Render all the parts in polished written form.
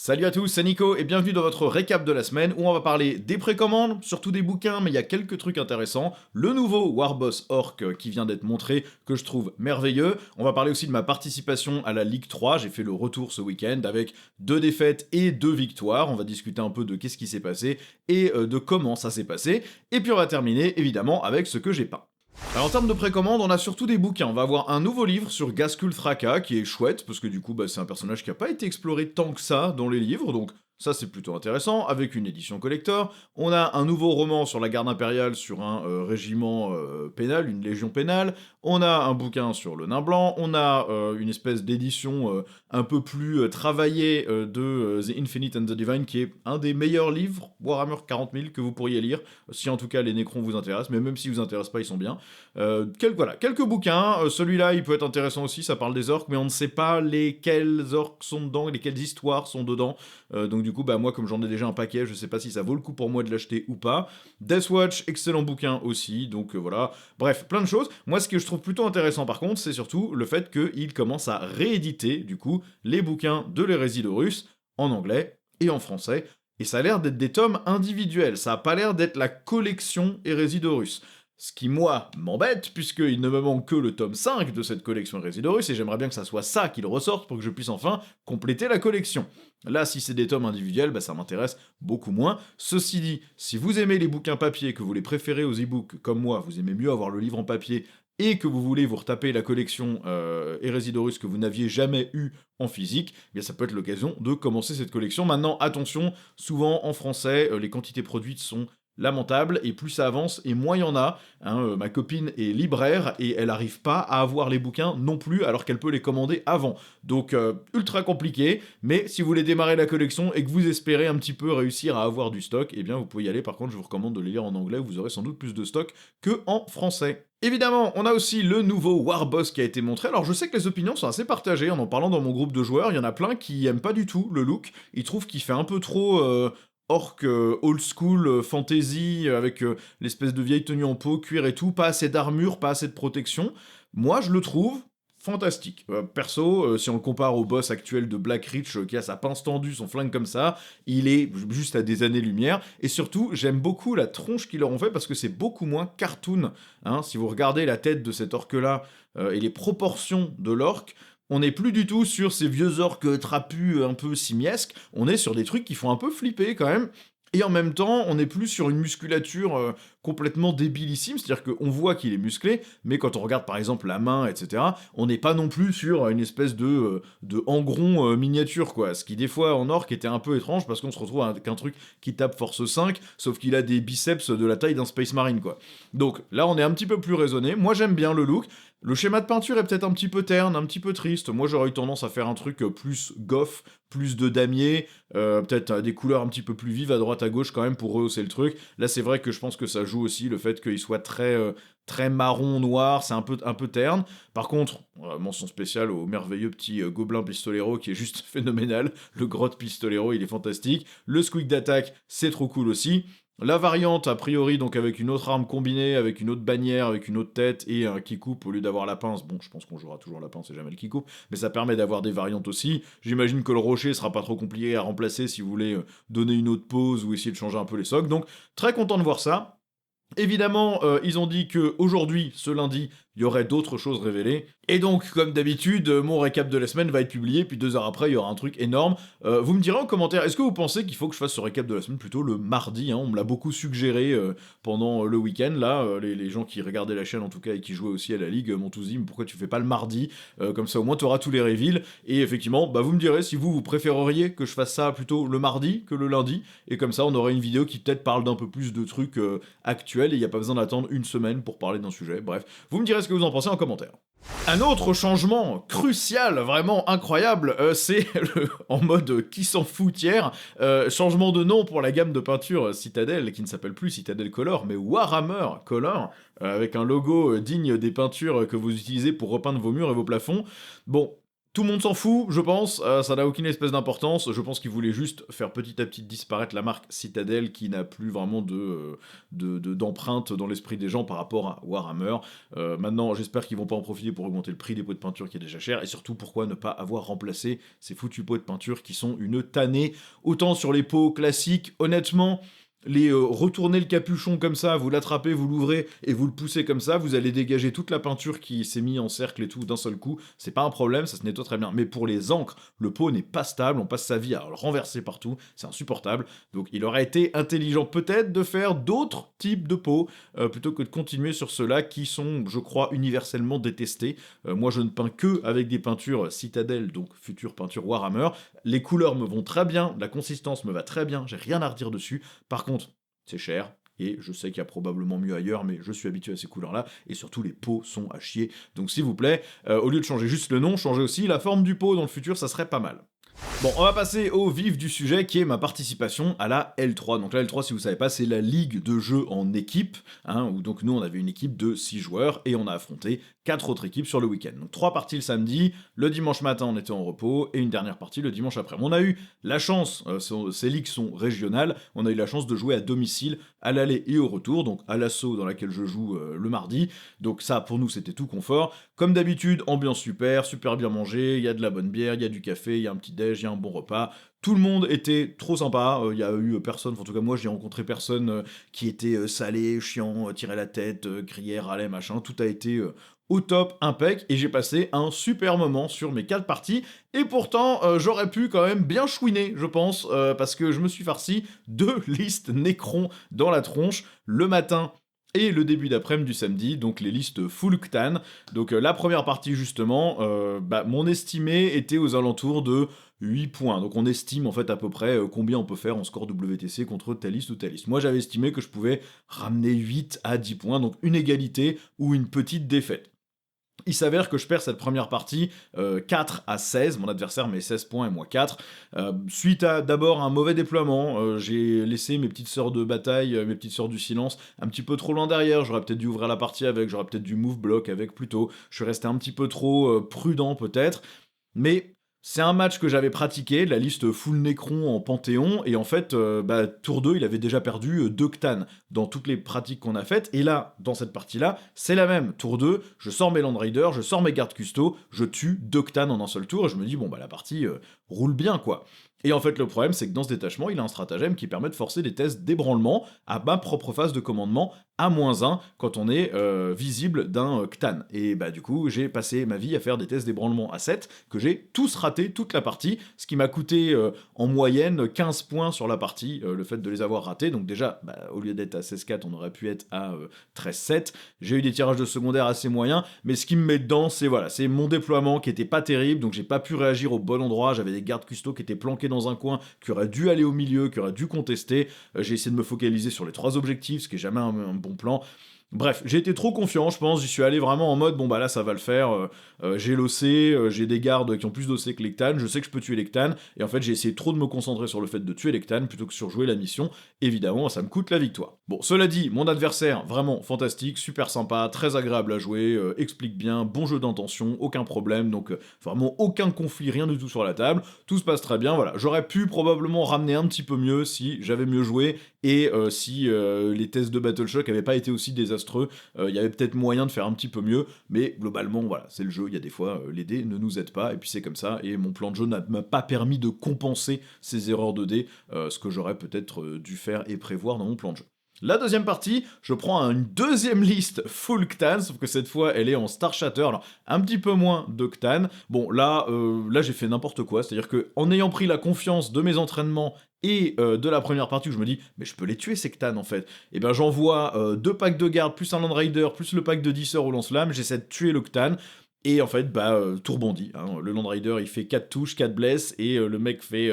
Salut à tous, c'est Nico et bienvenue dans votre récap de la semaine où on va parler des précommandes, surtout des bouquins, mais il y a quelques trucs intéressants. Le nouveau Warboss Orc qui vient d'être montré, que je trouve merveilleux. On va parler aussi de ma participation à la Ligue 3, j'ai fait le retour ce week-end avec 2 défaites et 2 victoires. On va discuter un peu de qu'est-ce qui s'est passé et de comment ça s'est passé. Et puis on va terminer évidemment avec ce que j'ai peint. Alors en termes de précommande, on a surtout des bouquins. On va avoir un nouveau livre sur Ghazghkull Thraka qui est chouette parce que du coup c'est un personnage qui n'a pas été exploré tant que ça dans les livres, donc ça c'est plutôt intéressant, avec une édition collector. On a un nouveau roman sur la garde impériale sur un régiment pénal, une légion pénale. On a un bouquin sur le nain blanc. On a une espèce d'édition un peu plus travaillée de The Infinite and the Divine qui est un des meilleurs livres Warhammer 40 000 que vous pourriez lire, si en tout cas les Nécrons vous intéressent, mais même s'ils vous intéressent pas, ils sont bien. Voilà, quelques bouquins. Celui-là, il peut être intéressant aussi, ça parle des orques, mais on ne sait pas lesquels orques sont dedans, lesquelles histoires sont dedans. Donc du coup, moi, comme j'en ai déjà un paquet, je sais pas si ça vaut le coup pour moi de l'acheter ou pas. Deathwatch, excellent bouquin aussi, donc voilà. Bref, plein de choses. Moi, ce que je trouve plutôt intéressant, par contre, c'est surtout le fait qu'il commence à rééditer, du coup, les bouquins de l'hérésie d'Horus en anglais et en français. Et ça a l'air d'être des tomes individuels, ça a pas l'air d'être la collection hérésie d'Horus. Ce qui, moi, m'embête, puisqu'il ne me manque que le tome 5 de cette collection Hérésidorus, et j'aimerais bien que ça soit ça qu'il ressorte pour que je puisse enfin compléter la collection. Là, si c'est des tomes individuels, ça m'intéresse beaucoup moins. Ceci dit, si vous aimez les bouquins papier, que vous les préférez aux e-books, comme moi, vous aimez mieux avoir le livre en papier, et que vous voulez vous retaper la collection Hérésidorus que vous n'aviez jamais eu en physique, ça peut être l'occasion de commencer cette collection. Maintenant, attention, souvent en français, les quantités produites sont lamentable, et plus ça avance, et moins il y en a. Ma copine est libraire, et elle n'arrive pas à avoir les bouquins non plus, alors qu'elle peut les commander avant. Donc, ultra compliqué, mais si vous voulez démarrer la collection, et que vous espérez un petit peu réussir à avoir du stock, eh bien vous pouvez y aller. Par contre, je vous recommande de les lire en anglais, vous aurez sans doute plus de stock que en français. Évidemment, on a aussi le nouveau Warboss qui a été montré. Alors je sais que les opinions sont assez partagées, en parlant dans mon groupe de joueurs, il y en a plein qui aiment pas du tout le look, ils trouvent qu'il fait un peu trop orc old school fantasy avec l'espèce de vieille tenue en peau, cuir et tout, pas assez d'armure, pas assez de protection. Moi je le trouve fantastique. Perso, si on le compare au boss actuel de Blackreach qui a sa pince tendue, son flingue comme ça, il est juste à des années-lumière. Et surtout, j'aime beaucoup la tronche qu'ils leur ont fait parce que c'est beaucoup moins cartoon. Si vous regardez la tête de cet orc-là et les proportions de l'orc, on n'est plus du tout sur ces vieux orques trapus un peu simiesques, on est sur des trucs qui font un peu flipper quand même. Et en même temps, on n'est plus sur une musculature complètement débilissime, c'est-à-dire qu'on voit qu'il est musclé, mais quand on regarde par exemple la main, etc., on n'est pas non plus sur une espèce de engron miniature, quoi. Ce qui des fois en orc était un peu étrange, parce qu'on se retrouve avec un truc qui tape force 5, sauf qu'il a des biceps de la taille d'un Space Marine, quoi. Donc là, on est un petit peu plus raisonné. Moi, j'aime bien le look. Le schéma de peinture est peut-être un petit peu terne, un petit peu triste. Moi, j'aurais eu tendance à faire un truc plus goth, plus de damier, peut-être des couleurs un petit peu plus vives à droite à gauche quand même pour rehausser le truc. Là, c'est vrai que je pense que ça joue aussi le fait qu'il soit très marron noir, c'est un peu terne. Par contre, mention spéciale au merveilleux petit gobelin pistolero qui est juste phénoménal. Le grotte pistolero, il est fantastique. Le squeak d'attaque, c'est trop cool aussi. La variante, a priori, donc avec une autre arme combinée, avec une autre bannière, avec une autre tête et un qui coupe au lieu d'avoir la pince. Bon, je pense qu'on jouera toujours la pince et jamais le qui coupe, mais ça permet d'avoir des variantes aussi. J'imagine que le rocher sera pas trop compliqué à remplacer si vous voulez donner une autre pose ou essayer de changer un peu les socles. Donc, très content de voir ça. Évidemment, ils ont dit que aujourd'hui, ce lundi, il y aurait d'autres choses révélées. Et donc, comme d'habitude, mon récap de la semaine va être publié, puis 2 heures après, il y aura un truc énorme. Vous me direz en commentaire, est-ce que vous pensez qu'il faut que je fasse ce récap de la semaine plutôt le mardi, on me l'a beaucoup suggéré pendant le week-end, là, les gens qui regardaient la chaîne en tout cas et qui jouaient aussi à la Ligue m'ont tous dit, mais pourquoi tu fais pas le mardi, comme ça au moins tu auras tous les reveals. Et effectivement, vous me direz si vous préféreriez que je fasse ça plutôt le mardi que le lundi, et comme ça on aurait une vidéo qui peut-être parle d'un peu plus de trucs actuels, et il n'y a pas besoin d'attendre une semaine pour parler d'un sujet. Bref, vous me direz ce que vous en pensez en commentaire. Un autre changement crucial, vraiment incroyable, c'est en mode qui s'en fout tiers, changement de nom pour la gamme de peinture Citadel, qui ne s'appelle plus Citadel Color, mais Warhammer Color, avec un logo digne des peintures que vous utilisez pour repeindre vos murs et vos plafonds. Bon, Tout le monde s'en fout, je pense, ça n'a aucune espèce d'importance. Je pense qu'ils voulaient juste faire petit à petit disparaître la marque Citadel qui n'a plus vraiment d'empreinte dans l'esprit des gens par rapport à Warhammer. Maintenant, j'espère qu'ils vont pas en profiter pour augmenter le prix des pots de peinture qui est déjà cher, et surtout pourquoi ne pas avoir remplacé ces foutus pots de peinture qui sont une tannée. Autant sur les pots classiques, honnêtement, retourner le capuchon comme ça, vous l'attrapez, vous l'ouvrez et vous le poussez comme ça, vous allez dégager toute la peinture qui s'est mise en cercle et tout d'un seul coup, c'est pas un problème, ça se nettoie très bien. Mais pour les encres, le pot n'est pas stable, on passe sa vie à le renverser partout, c'est insupportable. Donc il aurait été intelligent peut-être de faire d'autres types de pots, plutôt que de continuer sur ceux-là qui sont, je crois, universellement détestés. Moi je ne peins que avec des peintures Citadel, donc future peinture Warhammer. Les couleurs me vont très bien, la consistance me va très bien, j'ai rien à redire dessus. Par contre, c'est cher, et je sais qu'il y a probablement mieux ailleurs, mais je suis habitué à ces couleurs-là, et surtout les pots sont à chier. Donc s'il vous plaît, au lieu de changer juste le nom, changez aussi la forme du pot dans le futur, ça serait pas mal. Bon, on va passer au vif du sujet qui est ma participation à la L3. Donc la L3, si vous savez pas, c'est la ligue de jeux en équipe, hein, où donc nous on avait une équipe de 6 joueurs et on a affronté 4 autres équipes sur le week-end. Donc 3 parties le samedi, le dimanche matin on était en repos et une dernière partie le dimanche après. On a eu la chance, ces ligues sont régionales, on a eu la chance de jouer à domicile à l'aller et au retour, donc à l'assaut dans laquelle je joue le mardi. Donc ça pour nous c'était tout confort. Comme d'habitude, ambiance super, super bien mangé, il y a de la bonne bière, il y a du café, il y a un petit déj, il y a un bon repas. Tout le monde était trop sympa, il y a eu personne, en tout cas moi j'ai rencontré personne qui était salé, chiant, tirait la tête, criait, râlait, machin, tout a été au top, impec, et j'ai passé un super moment sur mes 4 parties, et pourtant j'aurais pu quand même bien chouiner, je pense, parce que je me suis farci 2 listes Necron dans la tronche, le matin et le début d'après-midi du samedi, donc les listes full Ctan. Donc la première partie justement, mon estimé était aux alentours de 8 points. Donc on estime en fait à peu près combien on peut faire en score WTC contre telle liste ou telle liste. Moi j'avais estimé que je pouvais ramener 8 à 10 points, donc une égalité ou une petite défaite. Il s'avère que je perds cette première partie 4 à 16, mon adversaire met 16 points et moi 4, suite à d'abord un mauvais déploiement, j'ai laissé mes petites sœurs de bataille, mes petites sœurs du silence, un petit peu trop loin derrière, j'aurais peut-être dû ouvrir la partie avec, j'aurais peut-être dû move block avec plutôt, je suis resté un petit peu trop prudent peut-être, mais c'est un match que j'avais pratiqué, la liste full Necron en Panthéon, et en fait, tour 2, il avait déjà perdu 2 Ctan dans toutes les pratiques qu'on a faites, et là, dans cette partie-là, c'est la même. Tour 2, je sors mes Land Raiders, je sors mes gardes custo, je tue 2 Ctan en un seul tour, et je me dis, bon, la partie roule bien, quoi. Et en fait, le problème, c'est que dans ce détachement, il a un stratagème qui permet de forcer des tests d'ébranlement à ma propre phase de commandement à -1 quand on est visible d'un Ctan. Et du coup, j'ai passé ma vie à faire des tests d'ébranlement à 7, que j'ai tous ratés toute la partie, ce qui m'a coûté en moyenne 15 points sur la partie, le fait de les avoir ratés. Donc déjà, au lieu d'être à 16-4, on aurait pu être à 13-7. J'ai eu des tirages de secondaire assez moyens, mais ce qui me met dedans, c'est mon déploiement qui était pas terrible, donc j'ai pas pu réagir au bon endroit, j'avais des gardes custo qui étaient planqués dans un coin, qui auraient dû aller au milieu, qui auraient dû contester. J'ai essayé de me focaliser sur les 3 objectifs, ce qui est jamais un bon plan. Bref, j'ai été trop confiant, je pense, j'y suis allé vraiment en mode, là ça va le faire, j'ai l'OC, j'ai des gardes qui ont plus d'OC que les Ctan, je sais que je peux tuer les Ctan, et en fait j'ai essayé trop de me concentrer sur le fait de tuer les Ctan plutôt que sur jouer la mission, évidemment ça me coûte la victoire. Bon, cela dit, mon adversaire, vraiment fantastique, super sympa, très agréable à jouer, explique bien, bon jeu d'intention, aucun problème, donc vraiment aucun conflit, rien du tout sur la table, tout se passe très bien, voilà. J'aurais pu probablement ramener un petit peu mieux si j'avais mieux joué, et si les tests de Battleshock n'avaient pas été aussi désastreux, il y avait peut-être moyen de faire un petit peu mieux, mais globalement, voilà, c'est le jeu, il y a des fois, les dés ne nous aident pas, et puis c'est comme ça, et mon plan de jeu ne m'a pas permis de compenser ces erreurs de dés, ce que j'aurais peut-être dû faire et prévoir dans mon plan de jeu. La deuxième partie, je prends une deuxième liste full Ctan, sauf que cette fois elle est en Star Shatter, alors un petit peu moins de Ctan. Bon là j'ai fait n'importe quoi, c'est-à-dire que en ayant pris la confiance de mes entraînements et de la première partie où je me dis mais je peux les tuer ces Ctan en fait, et j'envoie 2 packs de garde plus un Land Raider plus le pack de 10 heures au lance-flamme, j'essaie de tuer le Ctan. Et en fait, tout rebondit. Hein. Le Land Raider, il fait 4 touches, 4 blesses, et le mec fait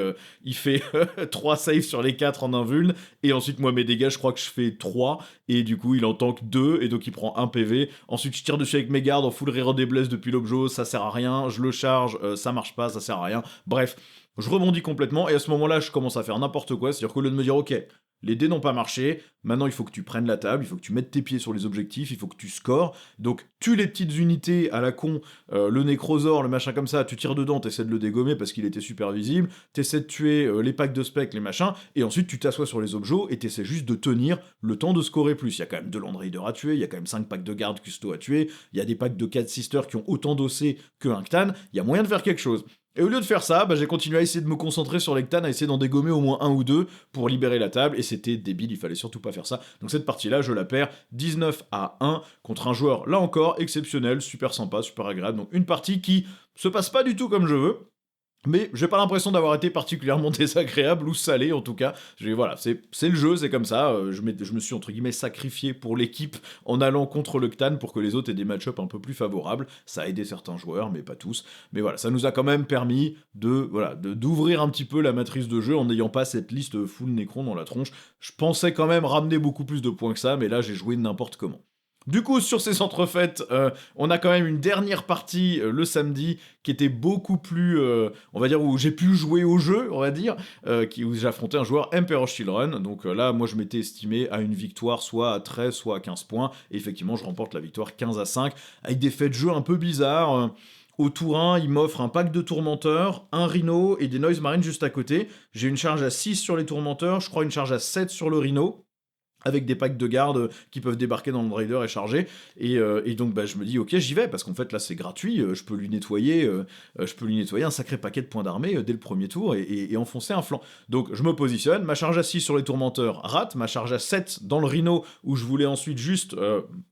3 saves sur les 4 en invuln, et ensuite, moi, mes dégâts, je crois que je fais 3, et du coup, il en tank 2, et donc il prend 1 PV. Ensuite, je tire dessus avec mes gardes en full reroll des blesses depuis l'objet, ça sert à rien, je le charge, ça marche pas, ça sert à rien. Bref, je rebondis complètement, et à ce moment-là, je commence à faire n'importe quoi, c'est-à-dire qu'au lieu de me dire, ok, les dés n'ont pas marché, maintenant il faut que tu prennes la table, il faut que tu mettes tes pieds sur les objectifs, il faut que tu scores, donc tue les petites unités à la con, le nécrosaure, le machin comme ça, tu tires dedans, t'essaies de le dégommer parce qu'il était super visible, t'essaies de tuer les packs de spec, les machins, et ensuite tu t'assois sur les objets et t'essaies juste de tenir le temps de scorer plus. Il y a quand même 2 Land Raiders à tuer, il y a quand même 5 packs de garde custo à tuer, il y a des packs de 4 sisters qui ont autant d'OC que un Ctan, il y a moyen de faire quelque chose. Et au lieu de faire ça, j'ai continué à essayer de me concentrer sur les Ctans, à essayer d'en dégommer au moins un ou deux pour libérer la table, et c'était débile, il fallait surtout pas faire ça. Donc cette partie-là, je la perds 19-1 contre un joueur, là encore, exceptionnel, super sympa, super agréable. Donc une partie qui se passe pas du tout comme je veux, mais j'ai pas l'impression d'avoir été particulièrement désagréable ou salé en tout cas. Voilà, c'est le jeu, c'est comme ça. Je me suis entre guillemets sacrifié pour l'équipe en allant contre le Ctan pour que les autres aient des match-ups un peu plus favorables. Ça a aidé certains joueurs, mais pas tous. Mais voilà, ça nous a quand même permis d'ouvrir un petit peu la matrice de jeu en n'ayant pas cette liste full Necron dans la tronche. Je pensais quand même ramener beaucoup plus de points que ça, mais là j'ai joué n'importe comment. Du coup, sur ces entrefaites, on a quand même une dernière partie le samedi qui était beaucoup plus, on va dire, où j'ai pu jouer au jeu, on va dire, où j'affrontais un joueur Emperor Children. Donc là, moi, je m'étais estimé à une victoire soit à 13, soit à 15 points. Et effectivement, je remporte la victoire 15-5, avec des faits de jeu un peu bizarres. Au tour 1, il m'offre un pack de tourmenteurs, un rhino et des noise marines juste à côté. J'ai une charge à 6 sur les tourmenteurs, je crois une charge à 7 sur le rhino, avec des packs de garde qui peuvent débarquer dans le Raider et charger. Et donc je me dis ok, j'y vais parce qu'en fait là c'est gratuit, je peux lui nettoyer un sacré paquet de points d'armée dès le premier tour et enfoncer un flanc. Donc je me positionne, ma charge à 6 sur les tourmenteurs rate, ma charge à 7 dans le rhino où je voulais ensuite juste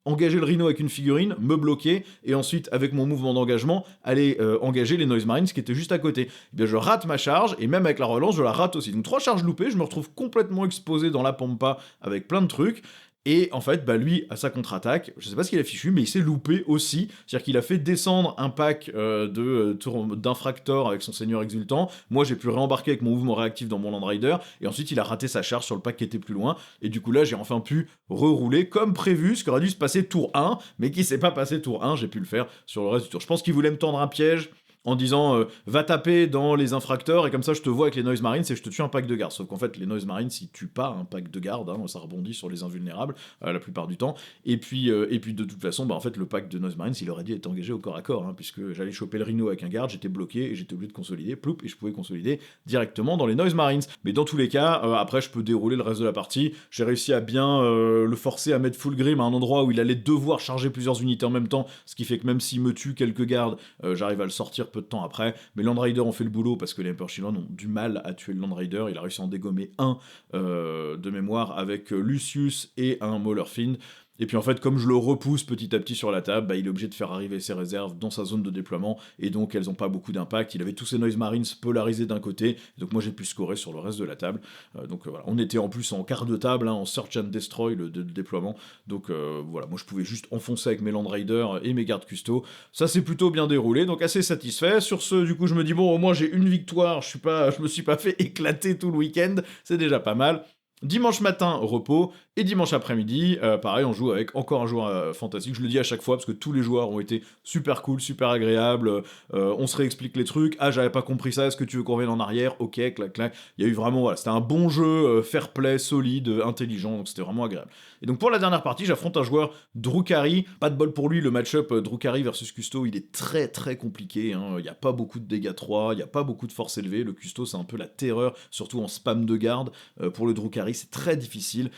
engager le rhino avec une figurine, me bloquer et ensuite avec mon mouvement d'engagement aller engager les Noise Marines qui étaient juste à côté. Et bien je rate ma charge et même avec la relance je la rate aussi. Donc 3 charges loupées, je me retrouve complètement exposé dans la pampa avec plein de trucs. Et en fait, lui, à sa contre-attaque, je sais pas ce qu'il a fichu, mais il s'est loupé aussi. C'est-à-dire qu'il a fait descendre un pack d'infractors avec son seigneur exultant. Moi, j'ai pu réembarquer avec mon mouvement réactif dans mon Land Rider. Et ensuite, il a raté sa charge sur le pack qui était plus loin. Et du coup, là, j'ai enfin pu rerouler comme prévu, ce qui aurait dû se passer tour 1, mais qui s'est pas passé tour 1. J'ai pu le faire sur le reste du tour. Je pense qu'il voulait me tendre un piège en disant va taper dans les infracteurs et comme ça je te vois avec les Noise Marines et je te tue un pack de garde. Sauf qu'en fait les Noise Marines ils tuent pas un pack de garde, ça rebondit sur les invulnérables la plupart du temps. Et puis de toute façon en fait le pack de Noise Marines il aurait dû être engagé au corps à corps puisque j'allais choper le rhino avec un garde, j'étais bloqué et j'étais obligé de consolider, ploup, et je pouvais consolider directement dans les Noise Marines. Mais dans tous les cas après je peux dérouler le reste de la partie. J'ai réussi à bien le forcer à mettre full grim à un endroit où il allait devoir charger plusieurs unités en même temps, ce qui fait que même s'il me tue quelques gardes j'arrive à le sortir peu de temps après. Mais Land Raider ont fait le boulot parce que les Emperor Children ont du mal à tuer le Land Raider. Il a réussi à en dégommer un de mémoire avec Lucius et un Maulerfind. Et puis en fait, comme je le repousse petit à petit sur la table, il est obligé de faire arriver ses réserves dans sa zone de déploiement, et donc elles n'ont pas beaucoup d'impact. Il avait tous ses Noise Marines polarisés d'un côté, donc moi j'ai pu scorer sur le reste de la table. Voilà, on était en plus en quart de table, en Search and Destroy, le déploiement. Donc voilà, moi je pouvais juste enfoncer avec mes Land Raiders et mes gardes custo. Ça s'est plutôt bien déroulé, donc assez satisfait. Sur ce, du coup, je me dis bon, au moins j'ai une victoire, je me suis pas fait éclater tout le week-end, c'est déjà pas mal. Dimanche matin, repos, et dimanche après-midi, pareil, on joue avec encore un joueur fantastique. Je le dis à chaque fois parce que tous les joueurs ont été super cool, super agréables. On se réexplique les trucs. Ah, j'avais pas compris ça. Est-ce que tu veux qu'on revienne en arrière? Ok, clac, clac. Il y a eu vraiment, voilà, c'était un bon jeu, fair play, solide, intelligent. Donc c'était vraiment agréable. Et donc pour la dernière partie, j'affronte un joueur Drukhari. Pas de bol pour lui, le match-up Drukhari versus Custo, il est très très compliqué. Il n'y a pas beaucoup de dégâts 3, il n'y a pas beaucoup de force élevée. Le Custo, c'est un peu la terreur, surtout en spam de garde. Pour le Drukhari, c'est très difficile.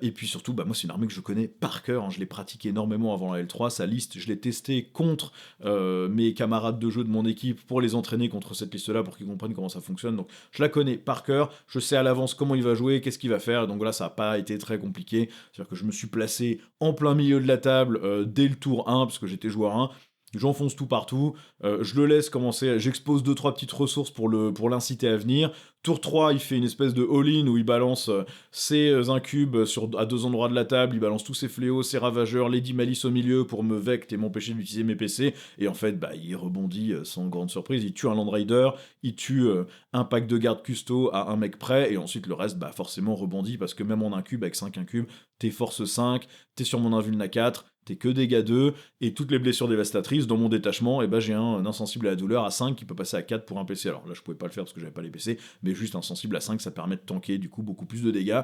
Et puis surtout, moi c'est une armée que je connais par cœur, je l'ai pratiquée énormément avant la L3, sa liste, je l'ai testée contre mes camarades de jeu de mon équipe pour les entraîner contre cette liste-là, pour qu'ils comprennent comment ça fonctionne, donc je la connais par cœur, je sais à l'avance comment il va jouer, qu'est-ce qu'il va faire, donc voilà, ça n'a pas été très compliqué, c'est-à-dire que je me suis placé en plein milieu de la table dès le tour 1, parce que j'étais joueur 1, j'enfonce tout partout, je le laisse commencer, j'expose 2-3 petites ressources pour l'inciter à venir. Tour 3, il fait une espèce de all-in où il balance ses incubes à 2 endroits de la table, il balance tous ses fléaux, ses ravageurs, Lady Malice au milieu pour me vect et m'empêcher d'utiliser mes PC, et en fait, il rebondit sans grande surprise, il tue un Land Raider, il tue un pack de garde custo à un mec près, et ensuite le reste, forcément rebondit, parce que même en incube, avec 5 incubes, t'es force 5, t'es sur mon invulna 4, t'es que dégâts 2, et toutes les blessures dévastatrices, dans mon détachement, et ben j'ai un insensible à la douleur à 5 qui peut passer à 4 pour un PC. Alors là, je pouvais pas le faire parce que j'avais pas les PC, mais juste insensible à 5, ça permet de tanker du coup beaucoup plus de dégâts.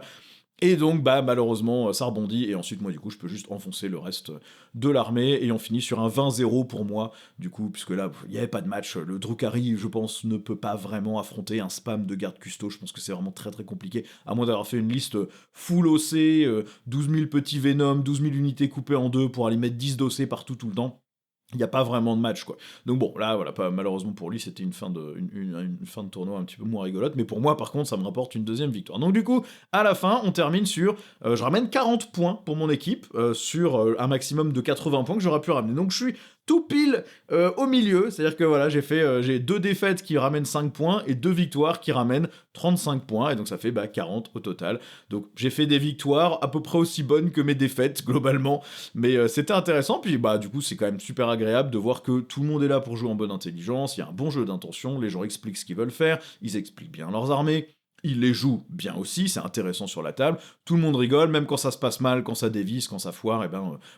Et donc, bah, malheureusement, ça rebondit, et ensuite, moi, du coup, je peux juste enfoncer le reste de l'armée, et on finit sur un 20-0 pour moi, du coup, puisque là, il n'y avait pas de match. Le Drukhari, je pense, ne peut pas vraiment affronter un spam de garde custo. Je pense que c'est vraiment très très compliqué, à moins d'avoir fait une liste full OC, 12 000 petits Venom, 12 000 unités coupées en deux pour aller mettre 10 d'OC partout tout le temps. Il n'y a pas vraiment de match, quoi. Donc bon, là, voilà, malheureusement pour lui, c'était une une fin de tournoi un petit peu moins rigolote, mais pour moi, par contre, ça me rapporte une deuxième victoire. Donc du coup, à la fin, on termine sur... je ramène 40 points pour mon équipe, sur un maximum de 80 points que j'aurais pu ramener. Donc je suis tout pile au milieu, c'est-à-dire que voilà, j'ai 2 défaites qui ramènent 5 points, et 2 victoires qui ramènent 35 points, et donc ça fait 40 au total. Donc j'ai fait des victoires à peu près aussi bonnes que mes défaites, globalement, mais c'était intéressant, puis du coup c'est quand même super agréable de voir que tout le monde est là pour jouer en bonne intelligence, il y a un bon jeu d'intention, les gens expliquent ce qu'ils veulent faire, ils expliquent bien leurs armées, ils les jouent bien aussi, c'est intéressant sur la table, tout le monde rigole, même quand ça se passe mal, quand ça dévisse, quand ça foire, et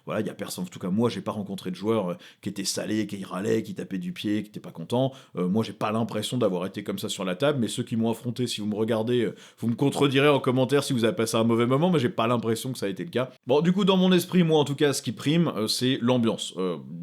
voilà, il y a personne, en tout cas moi j'ai pas rencontré de joueurs qui étaient salés, qui râlaient, qui tapaient du pied, qui étaient pas contents, moi j'ai pas l'impression d'avoir été comme ça sur la table, mais ceux qui m'ont affronté, si vous me regardez, vous me contredirez en commentaire si vous avez passé un mauvais moment, mais j'ai pas l'impression que ça a été le cas. Bon, du coup, dans mon esprit, moi en tout cas, ce qui prime, c'est l'ambiance.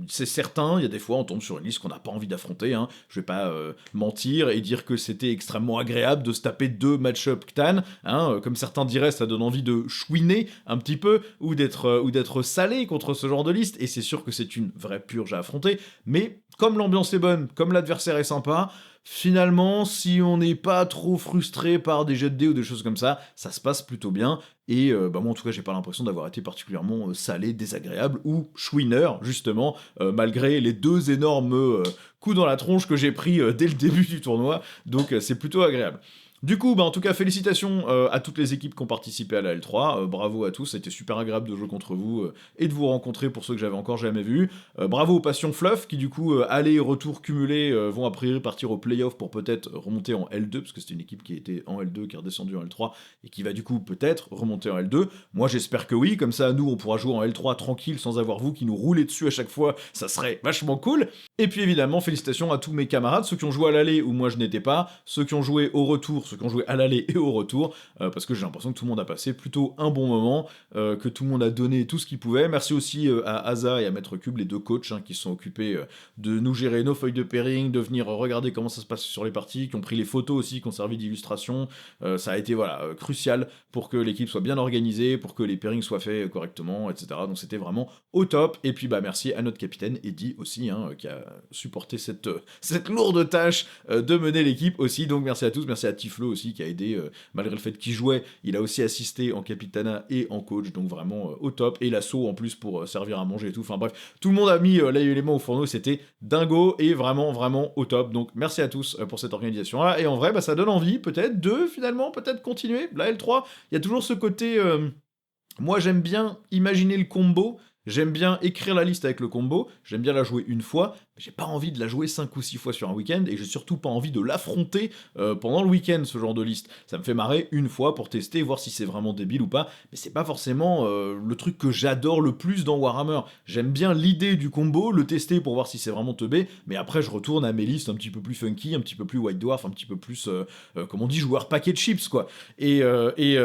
C'est certain, il y a des fois on tombe sur une liste qu'on n'a pas envie d'affronter, hein. Je vais pas mentir et dire que c'était extrêmement agréable de se taper 2 match-up Ctan, hein, comme certains diraient, ça donne envie de chouiner un petit peu, ou d'être salé contre ce genre de liste, et c'est sûr que c'est une vraie purge à affronter, mais comme l'ambiance est bonne, comme l'adversaire est sympa, finalement, si on n'est pas trop frustré par des jets de dés ou des choses comme ça se passe plutôt bien, et moi en tout cas j'ai pas l'impression d'avoir été particulièrement salé, désagréable, ou chouineur, justement, malgré les 2 énormes coups dans la tronche que j'ai pris dès le début du tournoi, donc c'est plutôt agréable. Du coup, en tout cas, félicitations à toutes les équipes qui ont participé à la L3, bravo à tous, c'était super agréable de jouer contre vous et de vous rencontrer pour ceux que j'avais encore jamais vus. Bravo aux Passions Fluff qui du coup, aller et retour cumulés, vont a priori partir au playoff pour peut-être remonter en L2, parce que c'était une équipe qui était en L2, qui est redescendue en L3, et qui va du coup peut-être remonter en L2. Moi j'espère que oui, comme ça nous on pourra jouer en L3 tranquille sans avoir vous qui nous roulez dessus à chaque fois, ça serait vachement cool. Et puis évidemment, félicitations à tous mes camarades, ceux qui ont joué à l'aller où moi je n'étais pas, ceux qui ont joué au retour, ceux qui ont joué à l'aller et au retour, parce que j'ai l'impression que tout le monde a passé plutôt un bon moment, que tout le monde a donné tout ce qu'il pouvait. Merci aussi à Asa et à Maître Cube, les 2 coachs qui se sont occupés de nous gérer nos feuilles de pairing, de venir regarder comment ça se passe sur les parties, qui ont pris les photos aussi, qui ont servi d'illustration. Ça a été crucial pour que l'équipe soit bien organisée, pour que les pairings soient faits correctement, etc. Donc c'était vraiment au top. Et puis merci à notre capitaine Eddy aussi, qui a supporté cette lourde tâche de mener l'équipe aussi. Donc merci à tous, merci à Tiflo aussi qui a aidé, malgré le fait qu'il jouait, il a aussi assisté en capitana et en coach, donc vraiment au top. Et l'assaut en plus pour servir à manger et tout. Enfin bref, tout le monde a mis l'élément au fourneau, c'était dingo et vraiment vraiment au top. Donc merci à tous pour cette organisation là. Et en vrai, ça donne envie peut-être de finalement peut-être continuer la L3. Il y a toujours ce côté, moi j'aime bien imaginer le combo. J'aime bien écrire la liste avec le combo, j'aime bien la jouer une fois, mais j'ai pas envie de la jouer 5 ou 6 fois sur un week-end, et j'ai surtout pas envie de l'affronter pendant le week-end, ce genre de liste. Ça me fait marrer une fois pour tester, voir si c'est vraiment débile ou pas, mais c'est pas forcément le truc que j'adore le plus dans Warhammer. J'aime bien l'idée du combo, le tester pour voir si c'est vraiment teubé, mais après je retourne à mes listes un petit peu plus funky, un petit peu plus White Dwarf, un petit peu plus, comme on dit, joueur paquet de chips, quoi. Et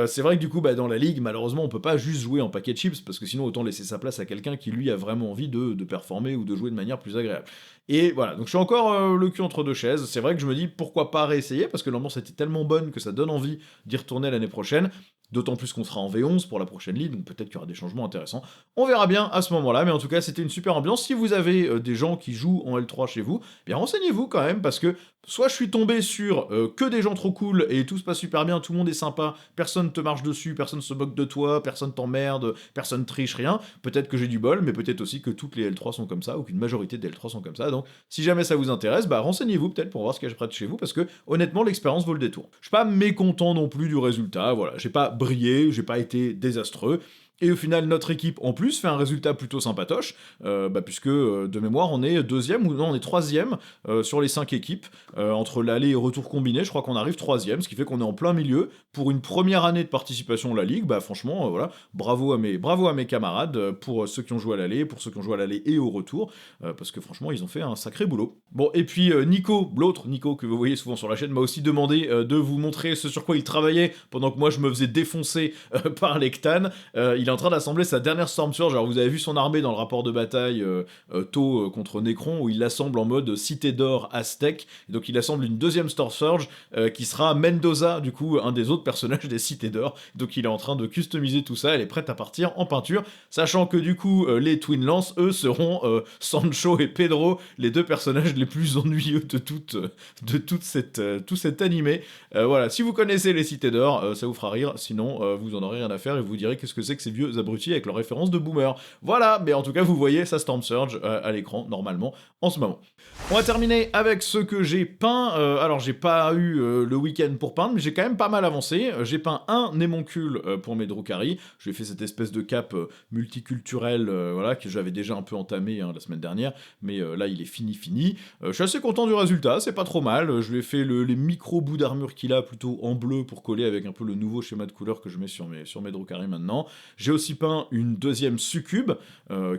c'est vrai que du coup, dans la ligue, malheureusement, on peut pas juste jouer en paquet de chips, parce que sinon autant laisser sa place à quelqu'un qui lui a vraiment envie de performer ou de jouer de manière plus agréable. Et voilà, donc je suis encore le cul entre 2 chaises. C'est vrai que je me dis pourquoi pas réessayer, parce que l'ambiance était tellement bonne que ça donne envie d'y retourner l'année prochaine. D'autant plus qu'on sera en V11 pour la prochaine ligue, donc peut-être qu'il y aura des changements intéressants. On verra bien à ce moment-là, mais en tout cas, c'était une super ambiance. Si vous avez des gens qui jouent en L3 chez vous, bien renseignez-vous quand même, parce que soit je suis tombé sur que des gens trop cool et tout se passe super bien, tout le monde est sympa, personne te marche dessus, personne se moque de toi, personne t'emmerde, personne triche, rien. Peut-être que j'ai du bol, mais peut-être aussi que toutes les L3 sont comme ça, ou qu'une majorité des L3 sont comme ça. Donc si jamais ça vous intéresse, renseignez-vous peut-être pour voir ce qu'il y a près de chez vous, parce que honnêtement, l'expérience vaut le détour. Je suis pas mécontent non plus du résultat, voilà, j'ai pas brillé, j'ai pas été désastreux. Et au final, notre équipe, en plus, fait un résultat plutôt sympatoche, puisque, de mémoire, on est deuxième, ou non, on est troisième sur les 5 équipes, entre l'aller et retour combiné, je crois qu'on arrive troisième, ce qui fait qu'on est en plein milieu. Pour une première année de participation à la Ligue, bah franchement, voilà, bravo à mes camarades, pour ceux qui ont joué à l'aller, pour ceux qui ont joué à l'aller et au retour, parce que franchement, ils ont fait un sacré boulot. Bon, et puis Nico, l'autre Nico que vous voyez souvent sur la chaîne, m'a aussi demandé de vous montrer ce sur quoi il travaillait, pendant que moi je me faisais défoncer par les Ctans. Il est en train d'assembler sa dernière Storm Surge. Alors vous avez vu son armée dans le rapport de bataille Tau contre Necron, où il l'assemble en mode Cité d'Or Aztèque. Donc il assemble une deuxième Storm Surge qui sera Mendoza, du coup un des autres personnages des Cités d'Or. Donc il est en train de customiser tout ça, elle est prête à partir en peinture, sachant que du coup les Twin Lance, eux, seront Sancho et Pedro, les deux personnages les plus ennuyeux de tout cet animé. Voilà, si vous connaissez les Cités d'Or, ça vous fera rire, sinon vous en aurez rien à faire et vous direz qu'est-ce que c'est que ces vieux abrutis avec leurs références de boomer. Voilà, mais en tout cas vous voyez sa Storm Surge à l'écran normalement en ce moment. On va terminer avec ce que j'ai peint. Alors j'ai pas eu le week-end pour peindre, mais j'ai quand même pas mal avancé. J'ai peint un émoncule pour mes Drukhari. J'ai fait cette espèce de cape multiculturelle, voilà, que j'avais déjà un peu entamé la semaine dernière, mais là il est fini. Je suis assez content du résultat, c'est pas trop mal. Je lui ai fait les micro bouts d'armure qu'il a plutôt en bleu pour coller avec un peu le nouveau schéma de couleur que je mets sur mes Drukhari maintenant. J'ai aussi peint une deuxième succube,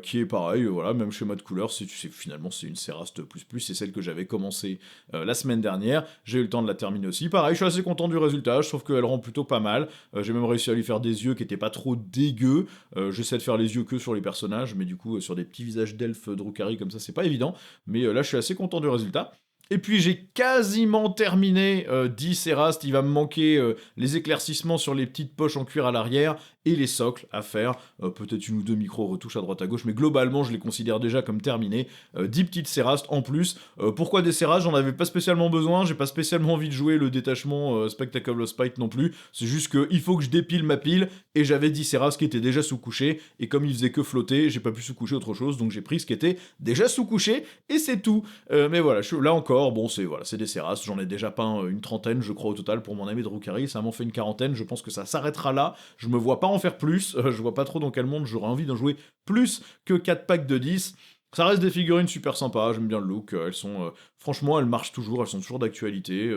qui est pareil, voilà, même schéma de couleur. Finalement c'est une Céraste plus, c'est celle que j'avais commencé la semaine dernière. J'ai eu le temps de la terminer aussi. Pareil, je suis assez content du résultat, je trouve qu'elle rend plutôt pas mal. J'ai même réussi à lui faire des yeux qui étaient pas trop dégueux. J'essaie de faire les yeux que sur les personnages, mais du coup sur des petits visages d'elfes Drukhari comme ça, c'est pas évident. Mais là je suis assez content du résultat. Et puis j'ai quasiment terminé 10 Céraste, il va me manquer les éclaircissements sur les petites poches en cuir à l'arrière et les socles à faire, peut-être une ou deux micro-retouches à droite à gauche, mais globalement je les considère déjà comme terminés. 10 petites Cérastes en plus. Pourquoi des Cérastes? J'en avais pas spécialement besoin, j'ai pas spécialement envie de jouer le détachement Spectacle of Spite non plus, c'est juste qu'il faut que je dépile ma pile, et j'avais 10 Cérastes qui étaient déjà sous-couchés, et comme ils faisaient que flotter, j'ai pas pu sous-coucher autre chose, donc j'ai pris ce qui était déjà sous-couché, et c'est tout. Mais voilà, là encore, bon c'est des Cérastes, j'en ai déjà peint une trentaine je crois au total pour mon ami Drukhari, ça m'en fait une quarantaine, je pense que ça s'arrêtera là, je me vois pas en faire plus, je vois pas trop dans quel monde j'aurais envie d'en jouer plus que 4 packs de 10. Ça reste des figurines super sympas, j'aime bien le look, elles sont... franchement, elles marchent toujours, elles sont toujours d'actualité.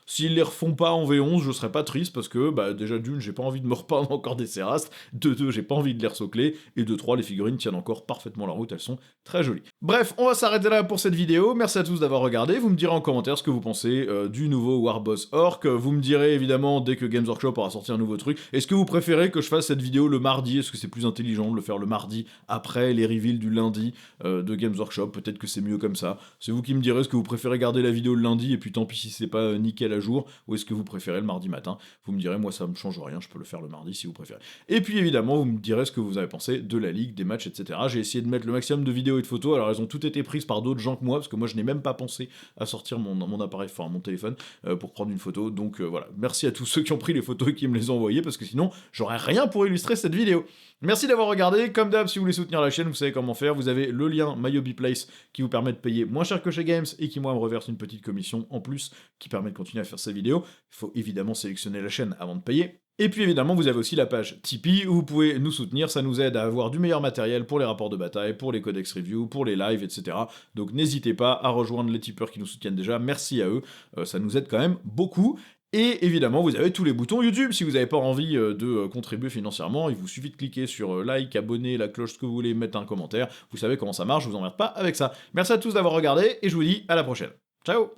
S'ils les refont pas en V11, je serais pas triste, parce que, déjà d'une, j'ai pas envie de me repeindre encore des Cérastes, de deux, j'ai pas envie de les resocler, et de trois, les figurines tiennent encore parfaitement la route, elles sont très jolies. Bref, on va s'arrêter là pour cette vidéo, merci à tous d'avoir regardé, vous me direz en commentaire ce que vous pensez du nouveau Warboss Orc, vous me direz évidemment, dès que Games Workshop aura sorti un nouveau truc, est-ce que vous préférez que je fasse cette vidéo le mardi, est-ce que c'est plus intelligent de le faire le mardi, après les reveals du lundi de Games Workshop, peut-être que c'est mieux comme ça. C'est vous qui me direz, est-ce que vous préférez garder la vidéo le lundi et puis tant pis si c'est pas nickel à jour, ou est-ce que vous préférez le mardi matin. Vous me direz, moi ça me change rien, je peux le faire le mardi si vous préférez. Et puis évidemment, vous me direz ce que vous avez pensé de la ligue, des matchs, etc. J'ai essayé de mettre le maximum de vidéos et de photos, alors elles ont toutes été prises par d'autres gens que moi, parce que moi je n'ai même pas pensé à sortir mon appareil, enfin mon téléphone, pour prendre une photo, donc voilà. Merci à tous ceux qui ont pris les photos et qui me les ont envoyées, parce que sinon, j'aurais rien pour illustrer cette vidéo. Merci d'avoir regardé, comme d'hab, si vous voulez soutenir la chaîne, vous savez comment faire, vous avez le lien MyHobbyPlace qui vous permet de payer moins cher que chez Games et qui moi me reverse une petite commission en plus qui permet de continuer à faire ces vidéos. Il faut évidemment sélectionner la chaîne avant de payer. Et puis évidemment, vous avez aussi la page Tipeee où vous pouvez nous soutenir, ça nous aide à avoir du meilleur matériel pour les rapports de bataille, pour les codex review, pour les lives, etc. Donc n'hésitez pas à rejoindre les tipeurs qui nous soutiennent déjà, merci à eux, ça nous aide quand même beaucoup. Et évidemment, vous avez tous les boutons YouTube, si vous n'avez pas envie de contribuer financièrement, il vous suffit de cliquer sur like, abonner, la cloche, ce que vous voulez, mettre un commentaire, vous savez comment ça marche, je vous emmerde pas avec ça. Merci à tous d'avoir regardé, et je vous dis à la prochaine. Ciao!